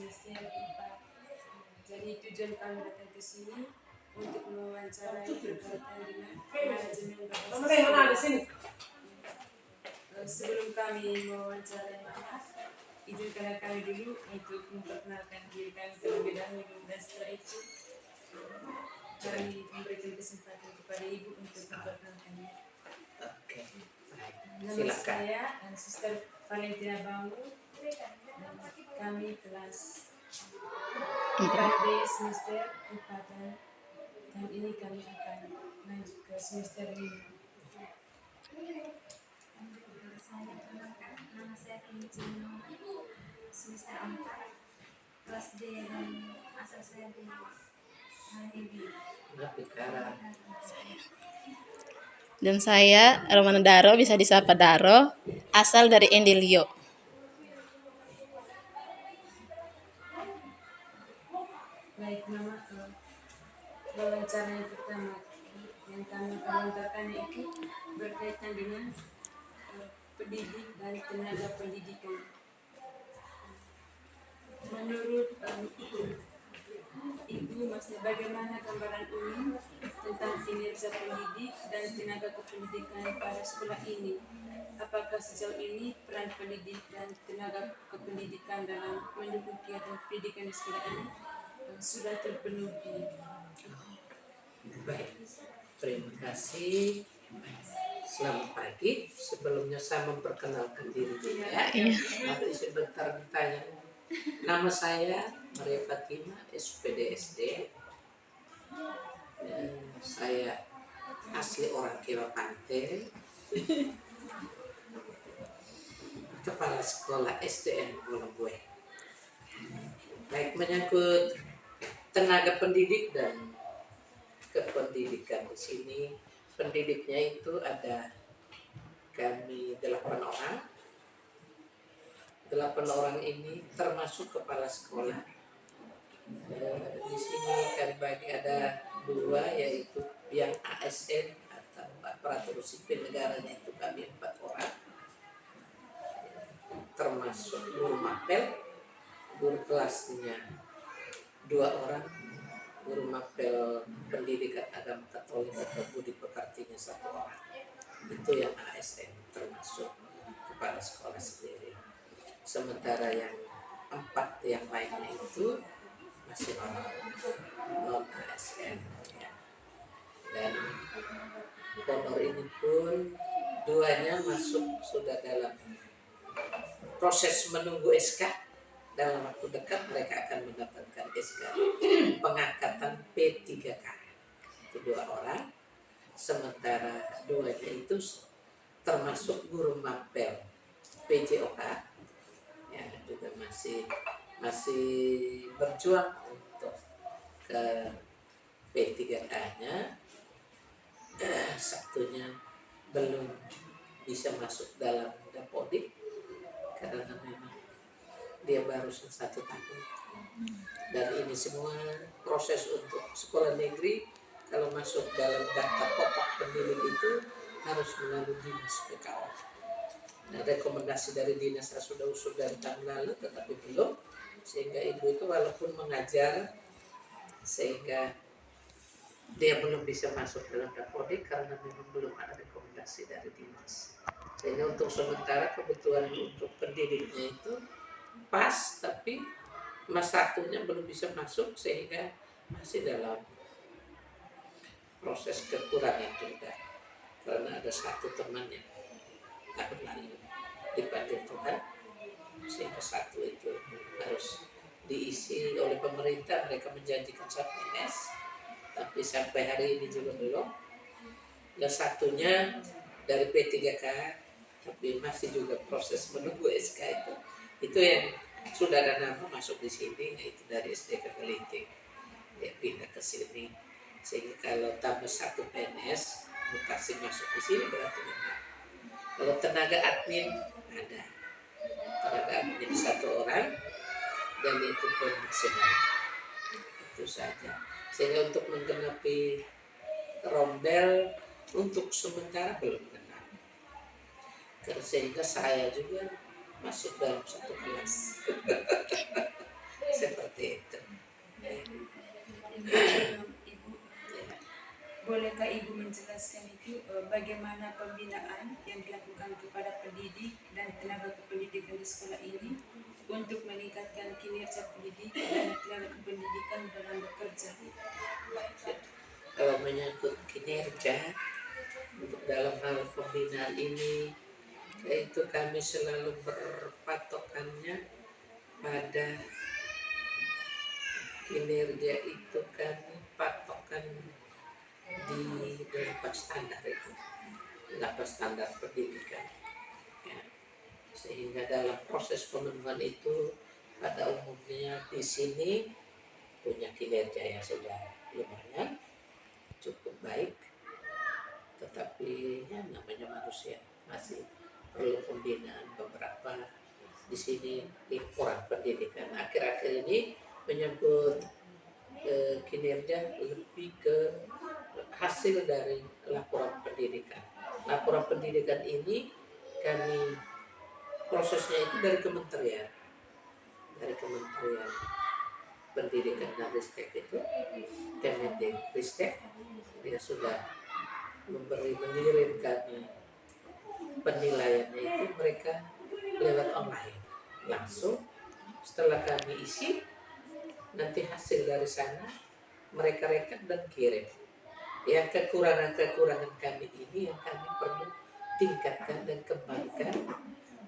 semester 4. Jadi tujuan kami datang ke sini untuk mewawancarai berkaitan dengan manajemen bahasa sekolah. Sebelum kami mewawancarai Mama, izinkan kami dulu untuk memperkenalkan diri kami terlebih dahulu, dan setelah itu kami memberikan kesempatan kepada Ibu untuk memperkenalkan diri. Oke, Nama silakan. saya Sister Valentina Bambu. Kami kelas 4D semester 4, dan tahun ini kami akan lanjut ke semester 5. Nama saya Kinci Noma, semester 4, kelas D, dan asal saya di Mahibi. Dan saya Romana Daro, bisa disapa Daro, asal dari Endelio. Baik Mama, wawancara yang pertama yang kami akan lontarkan itu berkaitan dengan pendidik dan tenaga pendidikan. Menurut Ibu, maksudnya bagaimana gambaran umum tentang kinerja pendidik dan tenaga kependidikan pada sekolah ini? Apakah sejauh ini peran pendidik dan tenaga kependidikan dalam mendukung kegiatan pendidikan di sekolah ini sudah terpenuhi? Baik, terima kasih. Selamat pagi. Sebelumnya saya memperkenalkan diri dulu ya. Nanti sebentar ditanya. Nama saya Maria Fatima, SPDSD. Saya asli orang Kewa Pante, kepala sekolah SDN Bolonggue. Baik, menyangkut tenaga pendidik dan kependidikan di sini, pendidiknya itu ada kami 8 orang. 8 orang ini termasuk kepala sekolah. Di sini kami bagi ada 2, yaitu yang ASN atau aparatur sipil negaranya itu kami 4 orang, termasuk guru mapel, guru kelasnya 2 orang, guru mapel pendidikan agama Katolik atau budi pekertinya 1 orang. Itu yang ASN, termasuk kepala sekolah sendiri. Sementara yang 4 yang lainnya itu masih orang non ASN ya. Dan honor ini pun 2-nya masuk sudah dalam proses menunggu SK. Dalam waktu dekat mereka akan mendapatkan SK pengangkatan P3K. Itu 2 orang. Sementara 2-nya itu termasuk guru mapel PJOK, ya, juga masih berjuang untuk ke P3K-nya. Satunya belum bisa masuk dalam Dapodik karena memang dia baru 1 tahun. Dan ini semua proses untuk sekolah negeri kalau masuk dalam daftar pokok pendidik itu harus melalui dinas PKO. Nah, rekomendasi dari dinas sudah usul dari tahun lalu tetapi belum, sehingga ibu itu walaupun mengajar sehingga dia belum bisa masuk dalam Dapodik karena memang belum ada rekomendasi dari dinas. Sehingga untuk sementara kebutuhan untuk pendidiknya itu pas, tapi mas satunya belum bisa masuk sehingga masih dalam proses kekurangan juga karena ada 1 teman yang tahun lalu dipanggil Tuhan, sehingga 1 itu harus diisi oleh pemerintah. Mereka menjanjikan 1 PNS, tapi sampai hari ini juga belum. Dan 1-nya dari P3K, tapi masih juga proses menunggu SK itu yang sudah ada nama masuk di sini, yaitu dari SDK Kelinting. Dia pindah ke sini, sehingga kalau tambah 1 PNS mutasi masuk di sini berarti benar. Kalau tenaga admin ada, tenaga admin 1 orang, dan itu pun maksimal. Itu saja. Sehingga untuk menggenapi rombel untuk sementara belum genap. Sehingga saya juga masuk dalam 1 kelas. seperti itu. Ibu, bolehkah Ibu menjelaskan itu bagaimana pembinaan yang dilakukan kepada pendidik dan tenaga kependidikan di sekolah ini untuk meningkatkan kinerja pendidik dan tenaga kependidikan dalam bekerja? Kalau menyangkut kinerja untuk dalam hal pembinaan ini, itu kami selalu berpatokannya pada kinerja itu kami patokan di dalam standar itu, dalam standar pendidikan. Ya. Sehingga dalam proses pemenuhan itu pada umumnya di sini punya kinerja yang sudah lumayan cukup baik, tetapi ya namanya manusia masih perlu pembinaan beberapa di sini di kurang pendidikan. Akhir-akhir ini menyangkut kinerja lebih ke hasil dari laporan pendidikan. Laporan pendidikan ini kami prosesnya itu dari kementerian pendidikan dan ristek itu, Kemendikristek, dia sudah mengirim kami penilaiannya itu mereka lewat online langsung. Setelah kami isi, nanti hasil dari sana mereka rekap dan kirim. Yang kekurangan kami ini yang kami perlu tingkatkan dan kembangkan,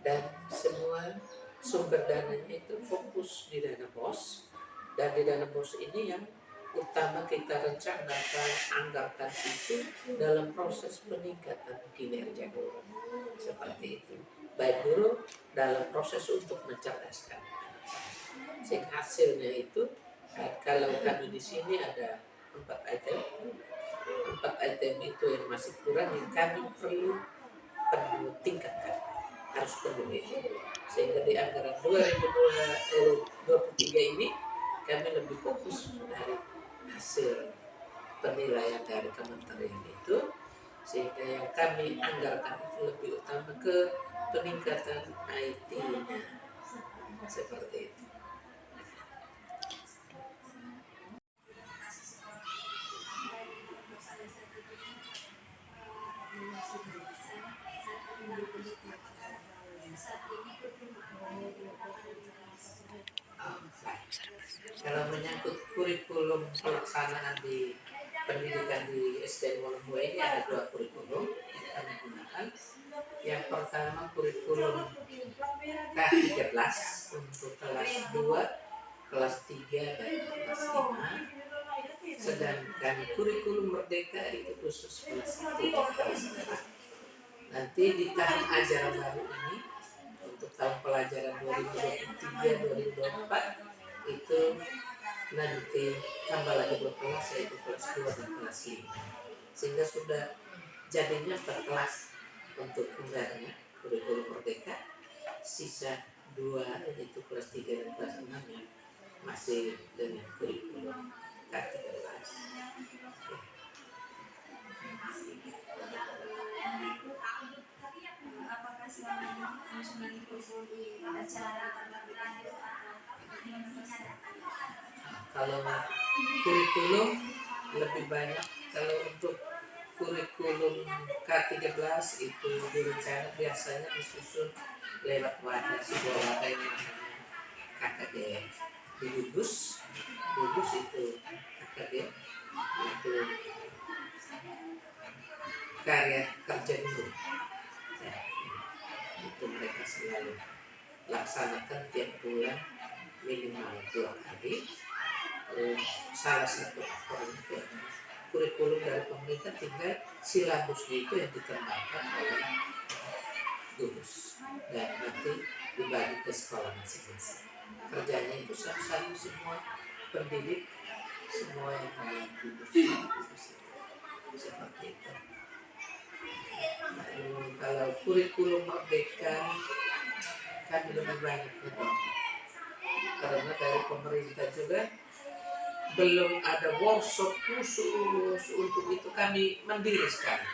dan semua sumber dananya itu fokus di dana BOS, dan di dana BOS ini yang utama kita rencanakan, anggarkan itu dalam proses peningkatan kinerja guru, seperti itu. Baik guru dalam proses untuk mencerdaskan, sehingga hasilnya itu kalau kami di sini ada 4 item itu yang masih kurang yang kami perlu tingkatkan, harus penuhi, sehingga di anggaran 2023 ini kami lebih fokus dari hasil penilaian dari kementerian itu, sehingga yang kami anggarkan itu lebih utama ke peningkatan IT-nya, seperti itu. Kalau menyangkut kurikulum pelaksanaan di pendidikan di SD Wolongue ini ada 2 kurikulum yang kami gunakan. Yang pertama kurikulum K13 untuk kelas 2, kelas 3 dan kelas 5. Sedangkan kurikulum Merdeka itu khusus kelas 1 dan kelas 4. Nanti di tahun ajaran baru ini untuk tahun pelajaran 2023-2024 itu nanti tambah lagi 2 kelas, yaitu kelas 2 dan kelas 5, sehingga sudah jadinya 4 kelas untuk anggarannya kurikulum Merdeka. Sisa 2 yaitu kelas 3 dan kelas 6 yang masih dengan kurikulum K13. Apakah selama ini fungsinya itu ada cara tertentu Kalau kurikulum lebih banyak, kalau untuk kurikulum K13 itu direncana biasanya disusun lewat wadah, sebuah wadah yang namanya KKD di Dudus itu KKD itu karya kerja guru. Ya, itu mereka selalu laksanakan tiap bulan minimal 2 kali. Salah satu faktor itu kurikulum dari pemerintah, tinggal silabusnya itu yang dikembangkan oleh Dudus dan nanti dibagi ke sekolah masing-masing. Kerjanya itu sama semua pendidik, semua yang ada Dudus seperti itu. Kalau kurikulum Merdeka kami lebih banyak betul, karena dari pemerintah juga belum ada workshop khusus untuk itu, kami mandiri sekali.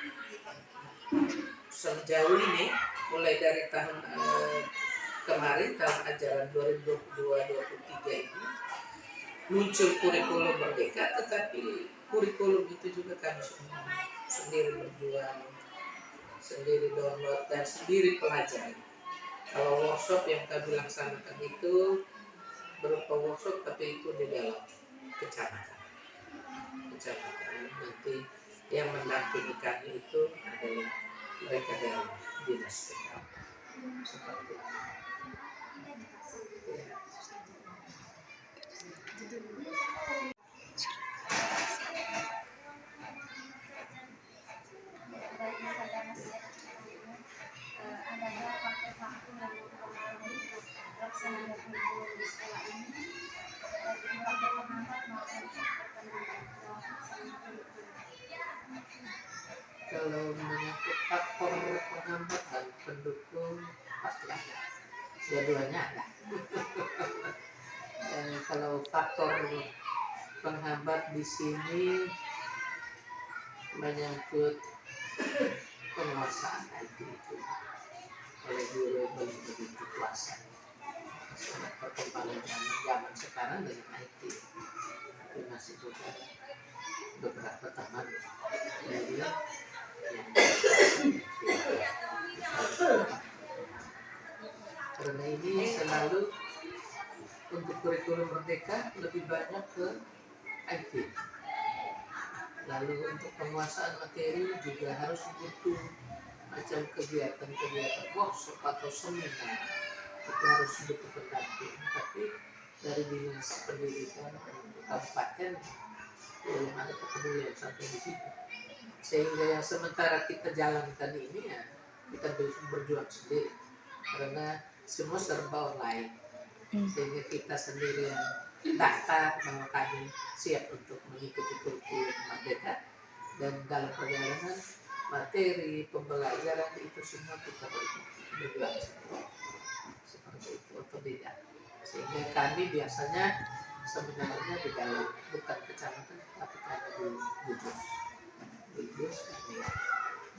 Sejauh ini mulai dari tahun kemarin, tahun ajaran 2022-2023 ini muncul kurikulum merdeka, tetapi kurikulum itu juga kami semua sendiri berjuang, sendiri download dan sendiri pelajari. Kalau workshop yang kami laksanakan itu berupa workshop, tapi itu di dalam kecamatan. Nanti yang mendampingi kami itu adalah mereka dari dinas kecamatan, seperti itu. Ya. Adakah faktor-faktor yang mempengaruhi pelaksanaan kurikulum di sekolah ini, baik itu faktor penghambat maupun faktor pendukung dalam pelaksanaan kurikulum? Kalau menyangkut faktor penghambat dan pendukung pasti ada, dua-duanya ada. Kalau faktor penghambat di sini menyangkut penguasaan IT itu oleh guru yang belum begitu kuasa. Sangat perkembangan zaman sekarang dengan IT, tapi masih juga beberapa teman dari yang karena ini selalu untuk kurikulum merdeka lebih banyak ke IT. Lalu untuk penguasaan materi juga harus butuh macam kegiatan-kegiatan workshop atau seminar, itu harus butuh pendamping. Tapi dari dinas pendidikan kabupaten belum ada kepedulian sampai di situ. Sehingga yang sementara kita jalankan ini ya kita berjuang sendiri karena semua serba online. Sehingga kita sendiri yang daftar bahwa kami siap untuk mengikuti kurikulum merdeka, dan dalam perjalanan materi pembelajaran itu semua kita berjuang sendiri seperti itu, otodidak. Sehingga kami biasanya sebenarnya di dalam bukan kecamatan tapi kami di Kudus kami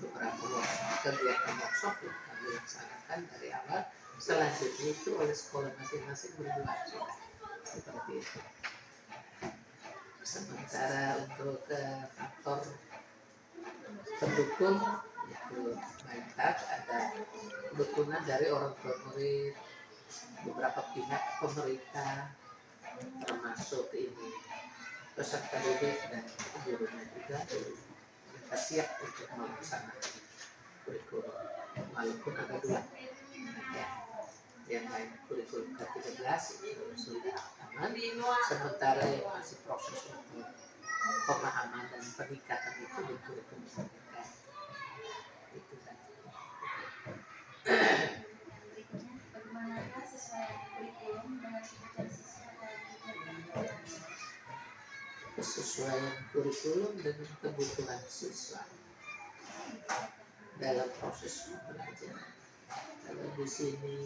beberapa kegiatan workshop yang kami laksanakan dari awal. Selanjutnya itu oleh sekolah masing-masing berbuat sudah seperti itu. Sementara untuk faktor pendukung itu banyak, ada dukungan dari orang tua murid, beberapa pihak pemerintah, termasuk ini peserta didik dan gurunya juga mereka siap untuk melaksanakan kurikulum walaupun ada dua ya. Yang lain kurikulum ke-13 itu sudah aman, sementara yang masih proses untuk pemahaman dan peningkatan itu di kurikulum merdeka itu saja. Berikutnya, bagaimanakah sesuaian kurikulum dengan kebutuhan siswa dalam kegiatan belajar? Kesesuaian kurikulum dengan kebutuhan siswa dalam proses pembelajaran. Kalau di sini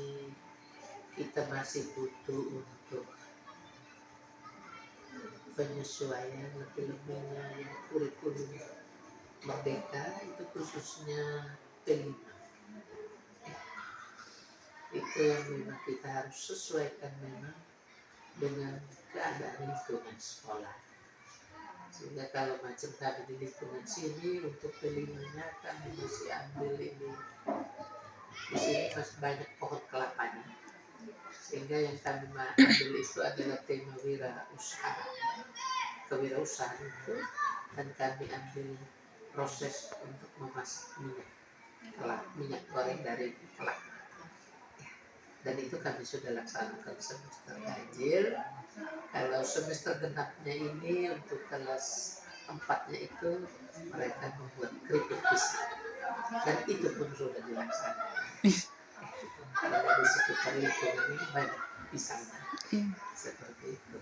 kita masih butuh untuk penyesuaian lebih-lebihnya yang kurikulum merdeka itu khususnya P5. Itu yang memang kita harus sesuaikan memang dengan keadaan lingkungan sekolah. Sehingga kalau macam kami di lingkungan sini untuk P5-nya kami masih ambil ini, di sini masih banyak pohon kelapanya. Sehingga yang kami ambil itu adalah tema kewirausahaan itu, dan kami ambil proses untuk memasak minyak goreng dari kelapa. Dan itu kami sudah laksanakan semester ganjil. Kalau semester genapnya ini untuk kelas 4-nya itu mereka membuat keripik pisang, dan itu pun sudah dilaksanakan. Karena di sekitar lingkungan ini banyak pisang seperti itu.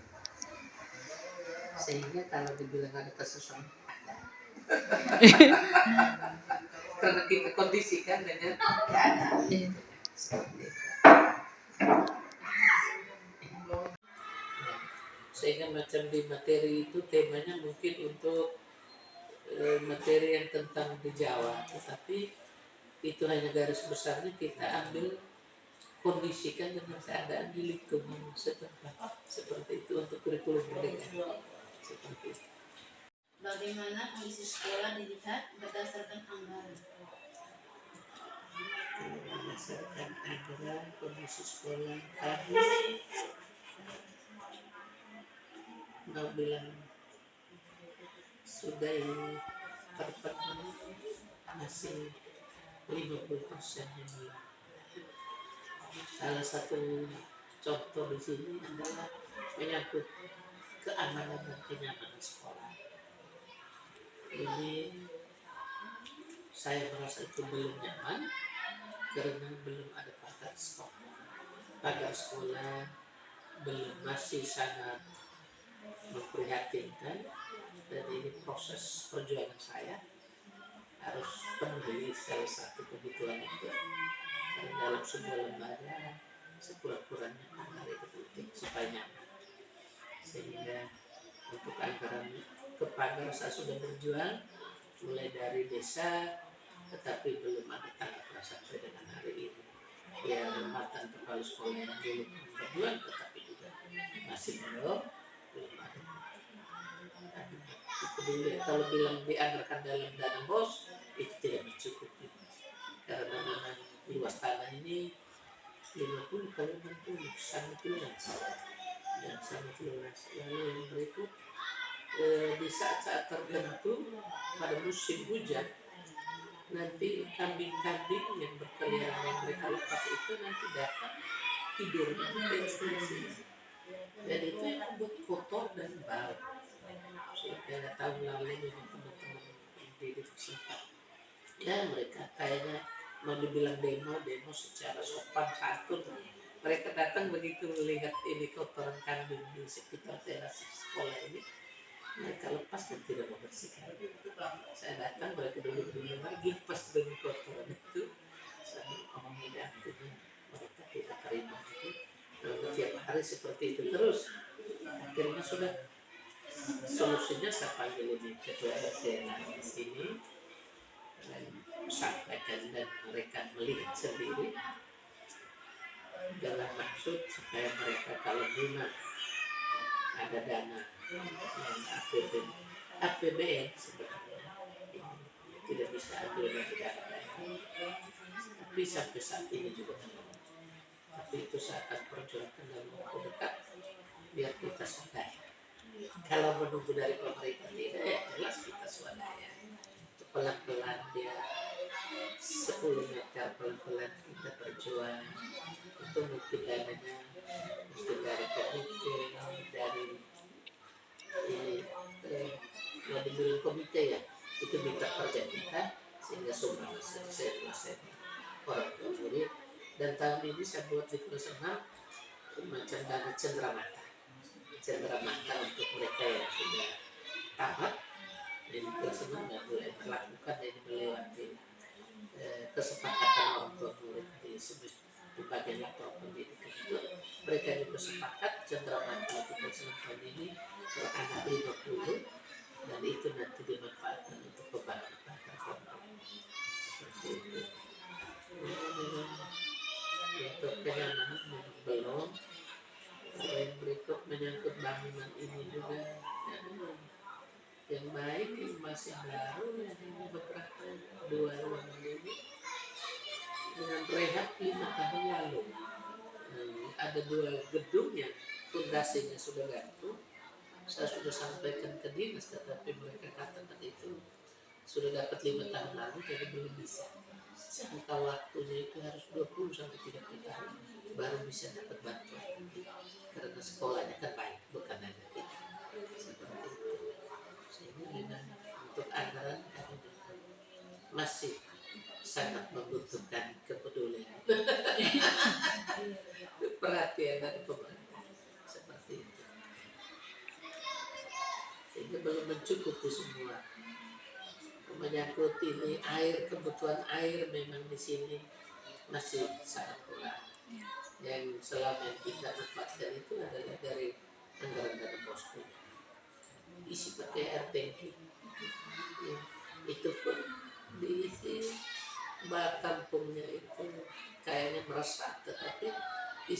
Sehingga kalau dibilang ada kesesuaian ada. Karena kita kondisikan dengan keadaan seperti itu. Sehingga macam di materi itu temanya mungkin untuk materi yang tentang di Jawa, tetapi itu hanya garis besarnya kita ambil kondisikan dengan keadaan di lingkungan setempat seperti itu untuk kurikulum merdeka seperti itu. Bagaimana kondisi sekolah dilihat berdasarkan anggaran? Berdasarkan anggaran kondisi sekolah kami mau bilang sudah terpenuhi masih 50% yang belum. Salah satu contoh di sini adalah menyangkut keamanan dan kenyamanan sekolah. Ini saya merasa itu belum nyaman karena belum ada pagar sekolah. Pagar sekolah masih sangat memprihatinkan, dan ini proses perjuangan saya harus penuhi salah satu kebutuhan itu. Karena dalam sebuah lembaga sekurang-kurangnya pagar itu penting supaya nyaman. Sehingga untuk anggaran ke pagar saya sudah berjuang mulai dari desa, tetapi belum ada tangga sampai dengan hari ini. Ya, mantan kepala sekolah yang dulu berjuang, tetapi juga masih belum ada. Kalau bilang dianggarkan dalam dana BOS itu tidak mencukupi, karena memang luas tanah ini 50 kali 60 sangat luas dan sangat luas. Lalu yang berikut di saat-saat tertentu pada musim hujan nanti kambing-kambing yang berkeliaran yang mereka lepas itu nanti datang tidur di teras, dan itu yang membuat kotor dan bau. Sehingga tahun lalu memang teman-teman pendidik sempat ya mereka kayaknya mau dibilang demo secara sopan santun. Mereka datang begitu melihat ini kotoran kambing di sekitar teras sekolah ini, mereka lepas dan tidak membersihkan. Saya datang, mereka duduk di luar, lepas dengan kotoran itu. Saya ngomong artinya mereka tidak terima itu. Kalau tiap hari seperti itu terus, akhirnya sudah solusinya saya panggil ini ketua RT di sini dan sampaikan, dan mereka melihat sendiri dalam maksud supaya mereka kalau guna ada dana yang APBN sebenarnya tidak bisa ambil dari dana daerah, tapi sampai saat ini juga belum. Tapi itu saya akan perjuangkan dalam waktu dekat biar kita sadar. Kalau menunggu dari pemerintah tidak, ya jelas kita swadaya. Pelan-pelan dia 10 meter, pelan-pelan kita berjuang. Itu mungkin dananya mungkin dari komite, dari ini mau dibilang komite ya, itu minta kerja kita sehingga sumbang selesai orang tua murid. Dan tahun ini saya buat di kelas 6 macam dana cenderamata untuk mereka yang sudah tamat. Dan di kelas 6 yang mulai melakukan ini melewati kesepakatan orang tua murid di bagian lapor pendidikan itu, mereka juga sepakat cenderamata untuk kelas 6 tahun ini per anak 50, dan itu nanti dimanfaatkan untuk pembangunan seperti itu. Untuk kenyamanan belum. Yang berikut menyangkut bangunan ini juga yang baik, yang masih baru, yang beberapa 2 ruangan ini dengan rehab 5 tahun lalu. Ada 2 gedung yang fondasinya sudah gantung. Saya sudah sampaikan ke dinas, tetapi mereka katakan itu sudah dapat 5 tahun lalu, jadi belum bisa. Jangka waktunya itu harus 20 sampai 30 tahun baru bisa dapat bantuan, karena sekolahnya kan baik, bukan hanya kita. Seperti itu. Sehingga memang untuk anggaran kami masih sangat membutuhkan kepedulian perhatian dari pemerintah seperti itu, sehingga belum mencukupi semua. Menyangkut ini air, kebutuhan air memang di sini masih sangat kurang. Yang selama yang kita manfaatkan itu adalah dari anggaran dana BOS, isi pakai air tangki ya, itu pun diisi bak kampungnya itu kayaknya meresap, tetapi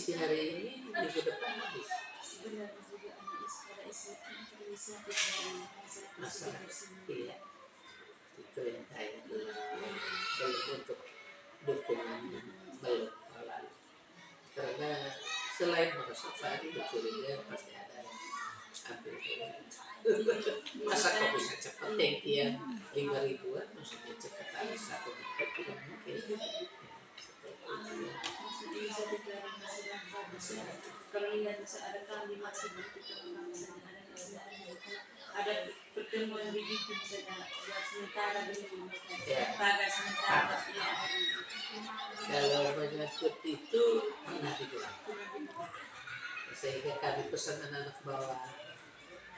isi hari ini, minggu depan habis. Sebenarnya juga ada inisiatif dari Masyarakat, iya, itu yang kayak belum untuk dukungan belum terlalu, karena selain merasa tadi bercuriga pasti ada yang ambil masa kok bisa cepat yang 5.000-an maksudnya cepat habis 1 minggu tidak mungkin. maksudnya inisiatif dari masyarakat misalnya kalau lihat bisa ada kami masih berkembang misalnya ada pertemuan begitu misalnya buat sementara dulu tagar sementara ya Kalau menyangkut itu pernah dilakukan, sehingga kami pesan anak-anak bawa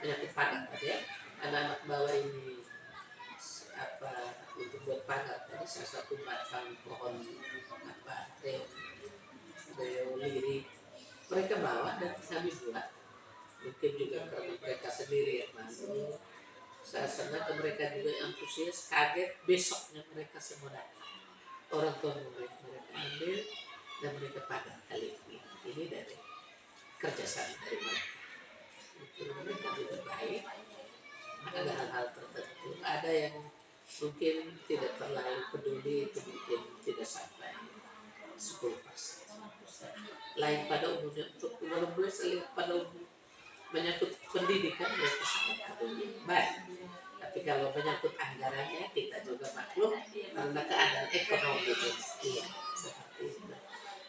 penyakit padat ya, anak-anak bawa ini apa untuk buat padat tadi salah satu batang pohon apa liri mereka bawa dan kami buat, mungkin juga karena mereka sendiri yang mau. Saya senang ke mereka juga antusias, kaget besoknya mereka semua datang, orang tua mereka ambil dan mereka padat kali ini dari kerjasama dari mereka. Itu mereka juga baik. Ada hal-hal tertentu, ada yang mungkin tidak terlalu peduli, itu mungkin tidak sampai 10%. Lain pada umumnya untuk walaupun saya lihat pada umum menyangkut pendidikan mereka sangat peduli baik. Tapi kalau menyangkut anggarannya kita juga maklum karena keadaan ekonomi iya seperti itu.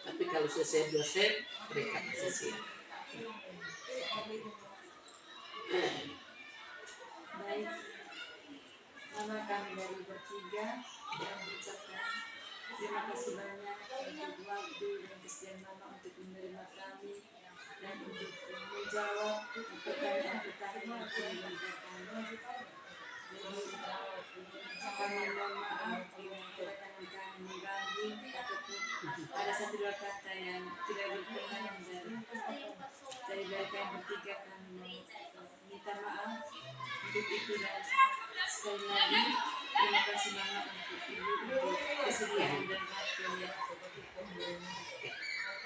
Tapi kalau selesai dosen mereka masih siap. baik nama kami dari bertiga yang mengucapkan terima kasih banyak untuk waktu dan kesediaan Mama untuk menerima kami dan untuk menjawab pertanyaan-pertanyaan yang diberikan. Kami mohon maaf bila kedatangan kami mengganggu ataupun ada satu dua kata yang tidak berkenan dari kami bertiga kami minta maaf untuk itu dan sekali lagi terima kasih Mama untuk Ibu untuk kesediaan dan waktunya.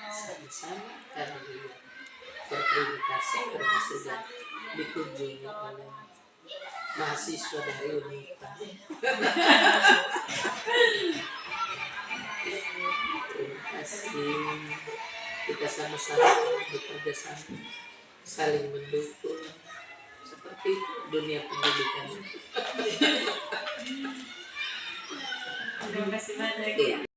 Sama-sama kami berterima kasih karena sudah dikunjungi oleh mahasiswa dari Unita. Terima kasih, kita sama-sama bekerja sama, saling mendukung, seperti itu dunia pendidikan. Terima kasih banyak.